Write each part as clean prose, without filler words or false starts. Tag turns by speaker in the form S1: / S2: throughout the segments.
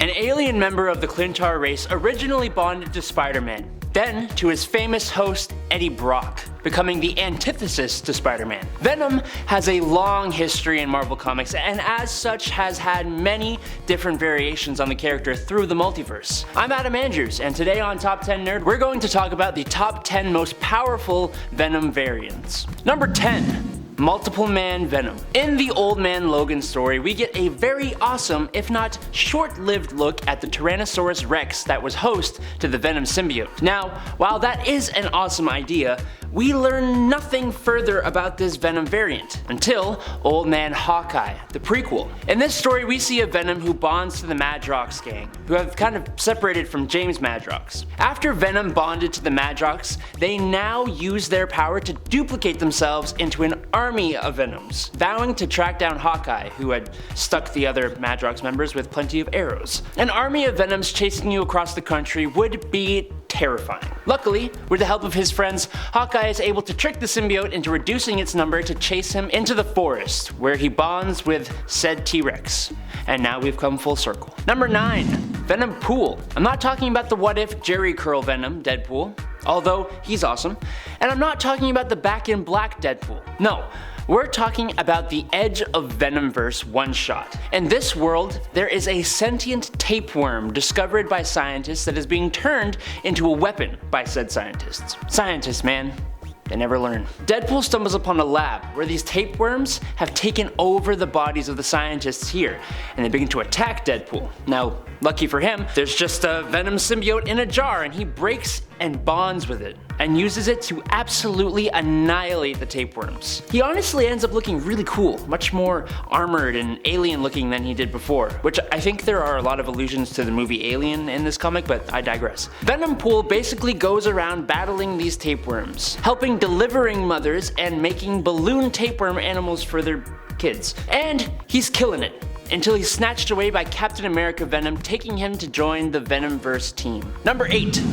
S1: An alien member of the Klyntar race originally bonded to Spider-Man, then to his famous host Eddie Brock, becoming the antithesis to Spider-Man. Venom has a long history in Marvel Comics and as such has had many different variations on the character through the multiverse. I'm Adam Andrews, and today on Top 10 Nerd we're going to talk about the top 10 most powerful Venom variants. Number 10. Multiple Man Venom. In the Old Man Logan story, we get a very awesome, if not short-lived look at the Tyrannosaurus Rex that was host to the Venom symbiote. Now, while that is an awesome idea, we learn nothing further about this Venom variant until Old Man Hawkeye, the prequel. In this story, we see a Venom who bonds to the Madrox gang, who have kind of separated from James Madrox. After Venom bonded to the Madrox, they now use their power to duplicate themselves into an army of Venoms, vowing to track down Hawkeye, who had stuck the other Madrox members with plenty of arrows. An army of Venoms chasing you across the country would be terrifying. Luckily, with the help of his friends, Hawkeye is able to trick the symbiote into reducing its number to chase him into the forest, where he bonds with said T-Rex. And now we've come full circle. Number 9. Venom Pool. I'm not talking about the What If Jerry Curl Venom, Deadpool, although he's awesome, and I'm not talking about the Back in Black Deadpool. No. We're talking about the Edge of Venomverse one-shot. In this world, there is a sentient tapeworm discovered by scientists that is being turned into a weapon by said scientists. Scientists, man. They never learn. Deadpool stumbles upon a lab where these tapeworms have taken over the bodies of the scientists here, and they begin to attack Deadpool. Now, lucky for him, there's just a Venom symbiote in a jar, and he breaks and bonds with it, and uses it to absolutely annihilate the tapeworms. He honestly ends up looking really cool, much more armored and alien looking than he did before, which I think there are a lot of allusions to the movie Alien in this comic, but I digress. Venom Pool basically goes around battling these tapeworms, helping delivering mothers and making balloon tapeworm animals for their kids. And he's killing it, until he's snatched away by Captain America Venom, taking him to join the Venomverse team. Number 8.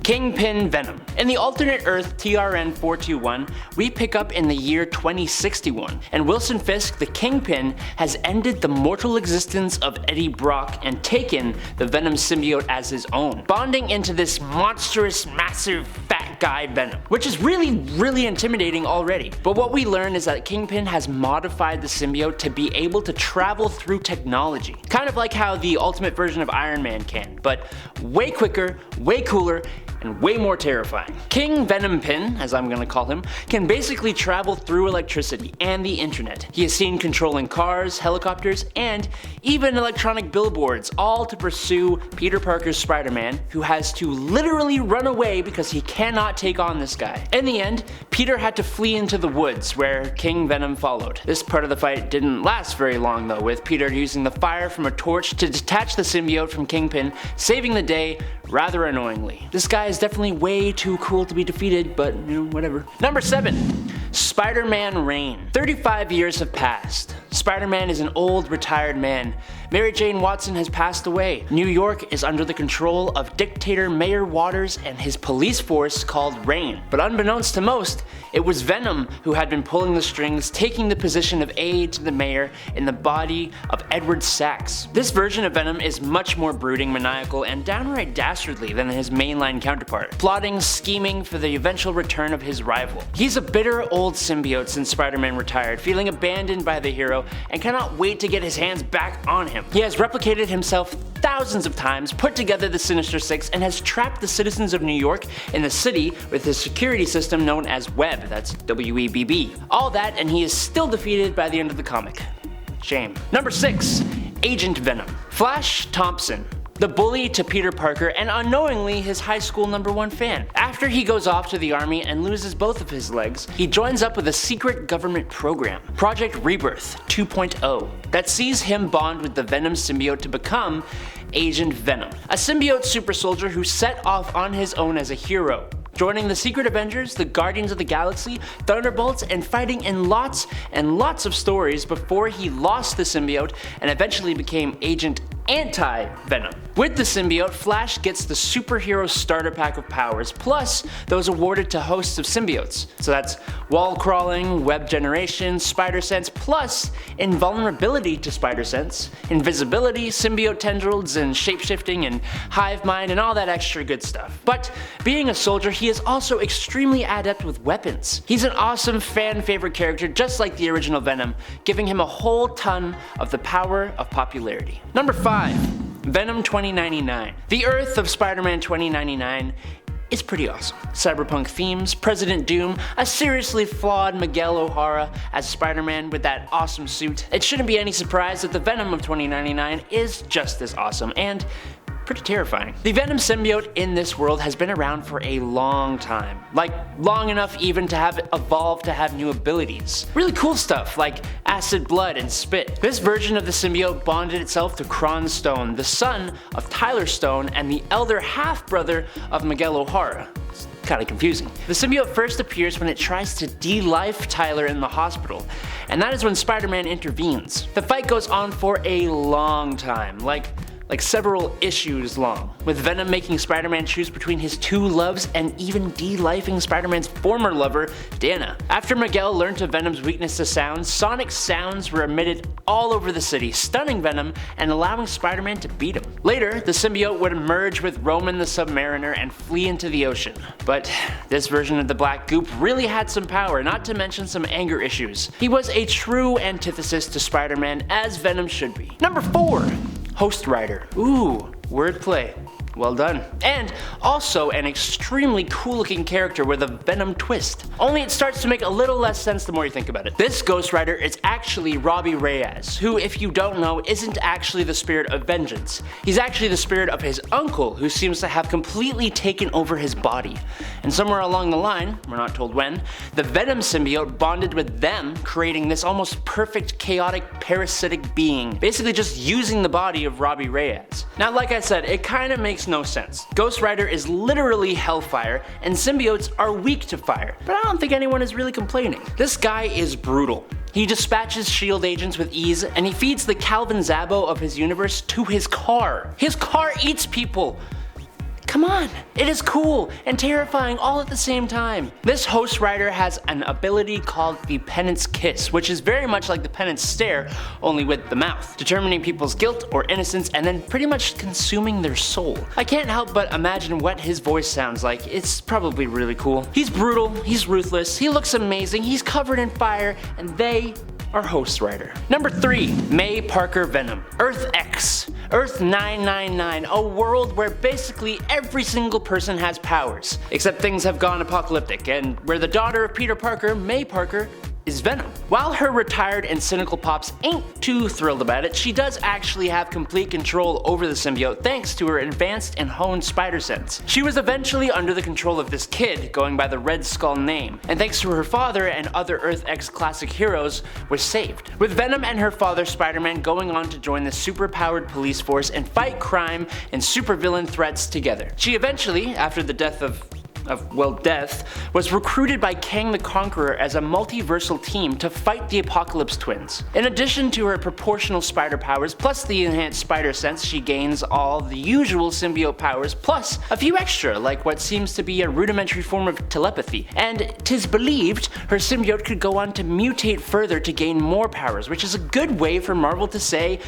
S1: KINGPIN Venom. In the alternate Earth TRN-421, we pick up in the year 2061, and Wilson Fisk, the Kingpin, has ended the mortal existence of Eddie Brock and taken the Venom symbiote as his own, bonding into this monstrous, massive, fat guy Venom, which is really intimidating already. But what we learn is that Kingpin has modified the symbiote to be able to travel through technology, kind of like how the ultimate version of Iron Man can, but way quicker, way cooler, and way more terrifying. King Venompin, as I'm gonna call him, can basically travel through electricity and the internet. He is seen controlling cars, helicopters, and even electronic billboards, all to pursue Peter Parker's Spider-Man, who has to literally run away because he cannot take on this guy. In the end, Peter had to flee into the woods, where King Venom followed. This part of the fight didn't last very long though, with Peter using the fire from a torch to detach the symbiote from Kingpin, saving the day rather annoyingly. This guy is definitely way too cool to be defeated, but you know, whatever. Number 7. Spider-Man Reign. 35 years have passed. Spider-Man is an old, retired man. Mary Jane Watson has passed away. New York is under the control of dictator Mayor Waters and his police force called Reign. But unbeknownst to most, it was Venom who had been pulling the strings, taking the position of aide to the mayor in the body of Edward Sachs. This version of Venom is much more brooding, maniacal, and downright dastardly than his mainline counterpart, plotting, scheming for the eventual return of his rival. He's a bitter old symbiote since Spider-Man retired, feeling abandoned by the hero and cannot wait to get his hands back on him. He has replicated himself thousands of times, put together the Sinister Six, and has trapped the citizens of New York in the city with his security system known as Webb, that's W-E-B-B. All that, and he is still defeated by the end of the comic. Shame. Number 6. Agent Venom. Flash Thompson, the bully to Peter Parker and unknowingly his high school #1 fan. After he goes off to the army and loses both of his legs, he joins up with a secret government program, Project Rebirth 2.0, that sees him bond with the Venom symbiote to become Agent Venom, a symbiote super soldier who set off on his own as a hero, joining the Secret Avengers, the Guardians of the Galaxy, Thunderbolts, and fighting in lots and lots of stories before he lost the symbiote and eventually became Agent anti-Venom. With the symbiote, Flash gets the superhero starter pack of powers, plus those awarded to hosts of symbiotes. So that's wall crawling, web generation, spider sense, plus invulnerability to spider sense, invisibility, symbiote tendrils, and shapeshifting, and hive mind, and all that extra good stuff. But being a soldier, he is also extremely adept with weapons. He's an awesome fan favorite character just like the original Venom, giving him a whole ton of the power of popularity. Number 5. Venom 2099. The Earth of Spider-Man 2099 is pretty awesome. Cyberpunk themes, President Doom, a seriously flawed Miguel O'Hara as Spider-Man with that awesome suit. It shouldn't be any surprise that the Venom of 2099 is just as awesome and pretty terrifying. The Venom symbiote in this world has been around for a long time. Like, long enough even to have it evolve to have new abilities. Really cool stuff like acid blood and spit. This version of the symbiote bonded itself to Kron Stone, the son of Tyler Stone and the elder half-brother of Miguel O'Hara. It's kinda confusing. The symbiote first appears when it tries to de-life Tyler in the hospital, and that is when Spider-Man intervenes. The fight goes on for a long time, like several issues long, with Venom making Spider-Man choose between his two loves and even de-lifing Spider-Man's former lover, Dana. After Miguel learned of Venom's weakness to sound, sonic sounds were emitted all over the city, stunning Venom and allowing Spider-Man to beat him. Later, the symbiote would merge with Roman the Submariner and flee into the ocean. But this version of the black goop really had some power, not to mention some anger issues. He was a true antithesis to Spider-Man, as Venom should be. Number 4. Host Rider. Ooh, wordplay. Well done. And also an extremely cool looking character with a Venom twist. Only it starts to make a little less sense the more you think about it. This Ghost Rider is actually Robbie Reyes, who, if you don't know, isn't actually the spirit of vengeance. He's actually the spirit of his uncle, who seems to have completely taken over his body. And somewhere along the line, we're not told when, the Venom symbiote bonded with them, creating this almost perfect chaotic parasitic being, basically just using the body of Robbie Reyes. Now, like I said, it kind of makes no sense. Ghost Rider is literally hellfire, and symbiotes are weak to fire, but I don't think anyone is really complaining. This guy is brutal. He dispatches SHIELD agents with ease, and he feeds the Calvin Zabo of his universe to his car. His car eats people! Come on, it is cool and terrifying all at the same time. This Host Rider has an ability called the Penance Kiss, which is very much like the Penance Stare, only with the mouth, determining people's guilt or innocence and then pretty much consuming their soul. I can't help but imagine what his voice sounds like. It's probably really cool. He's brutal, he's ruthless, he looks amazing, he's covered in fire, and they are Host Rider. Number 3. May Parker Venom. Earth X. Earth 999, a world where basically every single person has powers, except things have gone apocalyptic, and where the daughter of Peter Parker, May Parker, is Venom. While her retired and cynical pops ain't too thrilled about it, she does actually have complete control over the symbiote thanks to her advanced and honed spider sense. She was eventually under the control of this kid, going by the Red Skull name, and thanks to her father and other Earth X classic heroes, was saved. With Venom and her father Spider-Man going on to join the super-powered police force and fight crime and supervillain threats together. She eventually, after the death was recruited by Kang the Conqueror as a multiversal team to fight the Apocalypse Twins. In addition to her proportional spider powers, plus the enhanced spider sense, she gains all the usual symbiote powers, plus a few extra, like what seems to be a rudimentary form of telepathy. And 'tis believed her symbiote could go on to mutate further to gain more powers, which is a good way for Marvel to say,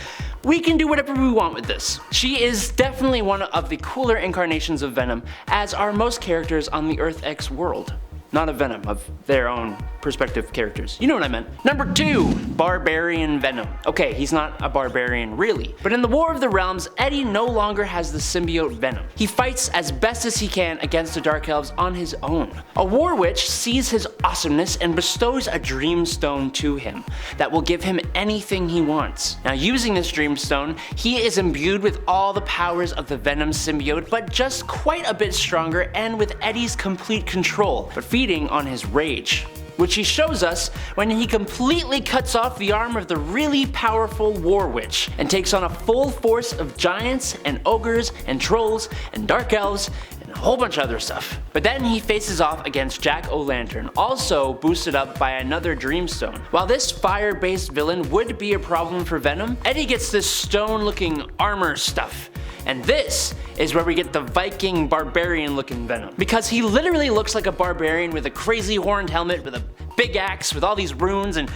S1: we can do whatever we want with this. She is definitely one of the cooler incarnations of Venom, as are most characters on the Earth X world. Not of Venom, of their own perspective characters. You know what I meant. Number 2, Barbarian Venom. Okay, he's not a barbarian really, but in the War of the Realms, Eddie no longer has the symbiote Venom. He fights as best as he can against the Dark Elves on his own. A War Witch sees his awesomeness and bestows a Dreamstone to him that will give him anything he wants. Now, using this Dreamstone, he is imbued with all the powers of the Venom symbiote, but just quite a bit stronger and with Eddie's complete control, but feeding on his rage, which he shows us when he completely cuts off the arm of the really powerful War Witch and takes on a full force of giants and ogres and trolls and dark elves and a whole bunch of other stuff. But then he faces off against Jack-O-Lantern, also boosted up by another Dreamstone. While this fire-based villain would be a problem for Venom, Eddie gets this stone-looking armor stuff. And this is where we get the Viking barbarian looking Venom. Because he literally looks like a barbarian with a crazy horned helmet with a big axe with all these runes, and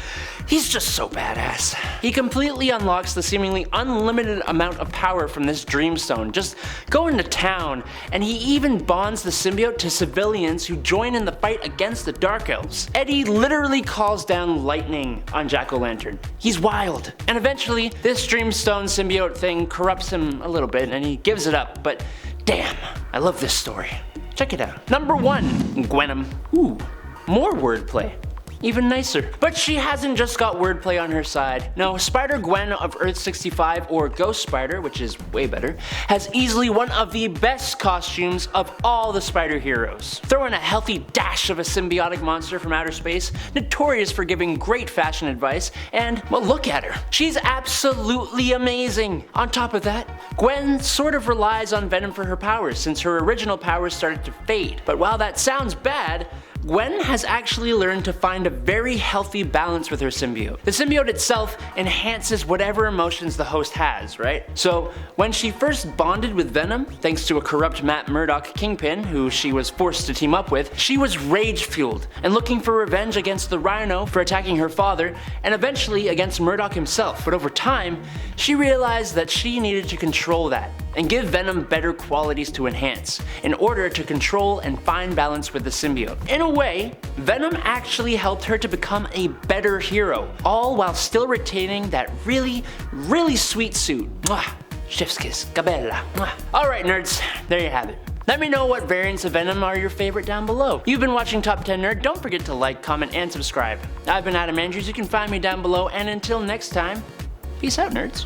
S1: he's just so badass. He completely unlocks the seemingly unlimited amount of power from this Dreamstone, just going to town, and he even bonds the symbiote to civilians who join in the fight against the Dark Elves. Eddie literally calls down lightning on Jack-O-Lantern. He's wild. And eventually, this Dreamstone symbiote thing corrupts him a little bit and he gives it up, but damn, I love this story. Check it out. Number 1, Gwenom. Ooh, more wordplay. Even nicer. But she hasn't just got wordplay on her side. No, Spider-Gwen of Earth-65, or Ghost Spider, which is way better, has easily one of the best costumes of all the Spider heroes. Throw in a healthy dash of a symbiotic monster from outer space, notorious for giving great fashion advice, and, well, look at her. She's absolutely amazing. On top of that, Gwen sort of relies on Venom for her powers, since her original powers started to fade. But while that sounds bad, Gwen has actually learned to find a very healthy balance with her symbiote. The symbiote itself enhances whatever emotions the host has, right? So when she first bonded with Venom, thanks to a corrupt Matt Murdock Kingpin, who she was forced to team up with, she was rage-fueled and looking for revenge against the Rhino for attacking her father, and eventually against Murdock himself. But over time, she realized that she needed to control that and give Venom better qualities to enhance, in order to control and find balance with the symbiote. In a way, Venom actually helped her to become a better hero, all while still retaining that really, really sweet suit. Mwah! Chef's kiss, Cabela. Alright nerds, there you have it. Let me know what variants of Venom are your favorite down below. You've been watching Top 10 Nerd, don't forget to like, comment, and subscribe. I've been Adam Andrews, you can find me down below, and until next time, peace out nerds.